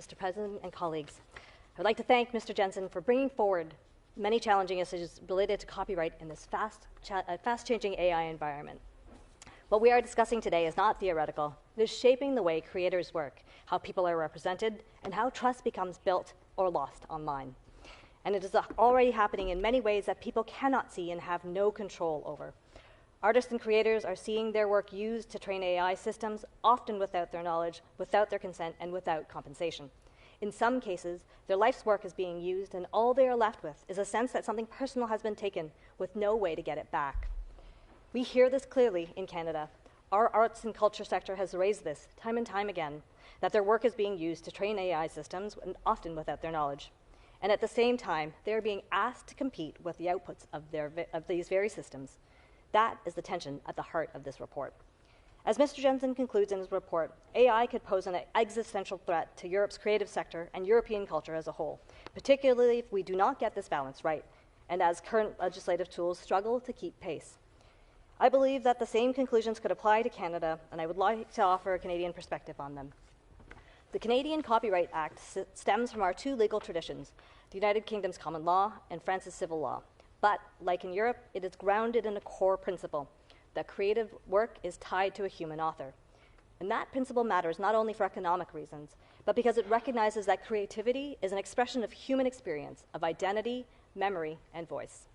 Mr. President and colleagues, I would like to thank Mr. Jensen for bringing forward many challenging issues related to copyright in this fast-changing AI environment. What we are discussing today is not theoretical. It is shaping the way creators work, how people are represented, and how trust becomes built or lost online. And it is already happening in many ways that people cannot see and have no control over. Artists and creators are seeing their work used to train AI systems, often without their knowledge, without their consent, and without compensation. In some cases, their life's work is being used, and all they are left with is a sense that something personal has been taken with no way to get it back. We hear this clearly in Canada. Our arts and culture sector has raised this time and time again, that their work is being used to train AI systems, and often without their knowledge. And at the same time, they are being asked to compete with the outputs of these very systems. That is the tension at the heart of this report. As Mr. Jensen concludes in his report, AI could pose an existential threat to Europe's creative sector and European culture as a whole, particularly if we do not get this balance right, and as current legislative tools struggle to keep pace. I believe that the same conclusions could apply to Canada, and I would like to offer a Canadian perspective on them. The Canadian Copyright Act stems from our two legal traditions, the United Kingdom's common law and France's civil law. But, like in Europe, it is grounded in a core principle, that creative work is tied to a human author. And that principle matters not only for economic reasons, but because it recognizes that creativity is an expression of human experience, of identity, memory, and voice.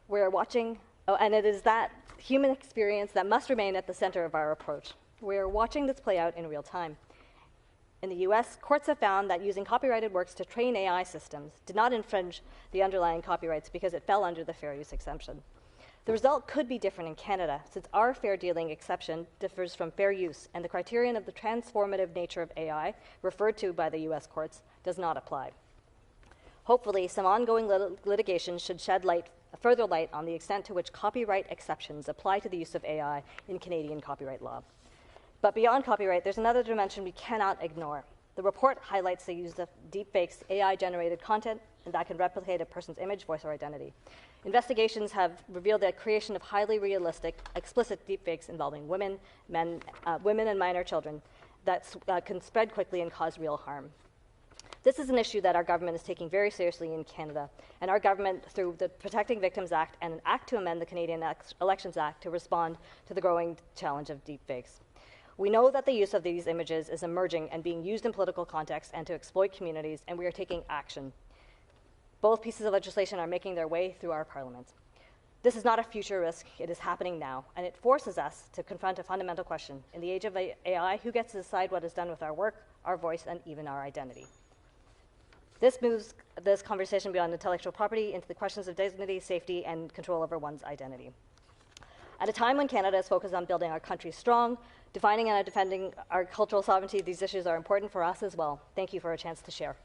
And it is that human experience that must remain at the center of our approach. We are watching this play out in real time. In the US, courts have found that using copyrighted works to train AI systems did not infringe the underlying copyrights because it fell under the fair use exemption. The result could be different in Canada, since our fair dealing exception differs from fair use, and the criterion of the transformative nature of AI, referred to by the US courts, does not apply. Hopefully, some ongoing litigation should shed further light on the extent to which copyright exceptions apply to the use of AI in Canadian copyright law. But beyond copyright, there's another dimension we cannot ignore. The report highlights the use of deepfakes, AI-generated content, and that can replicate a person's image, voice, or identity. Investigations have revealed the creation of highly realistic, explicit deepfakes involving women and minor children that can spread quickly and cause real harm. This is an issue that our government is taking very seriously in Canada, and our government, through the Protecting Victims Act and an act to amend the Canadian Elections Act to respond to the growing challenge of deepfakes. We know that the use of these images is emerging and being used in political contexts and to exploit communities, and we are taking action. Both pieces of legislation are making their way through our Parliament. This is not a future risk, it is happening now, and it forces us to confront a fundamental question. In the age of AI, who gets to decide what is done with our work, our voice, and even our identity? This moves this conversation beyond intellectual property into the questions of dignity, safety, and control over one's identity. At a time when Canada is focused on building our country strong, defining and defending our cultural sovereignty, these issues are important for us as well. Thank you for a chance to share.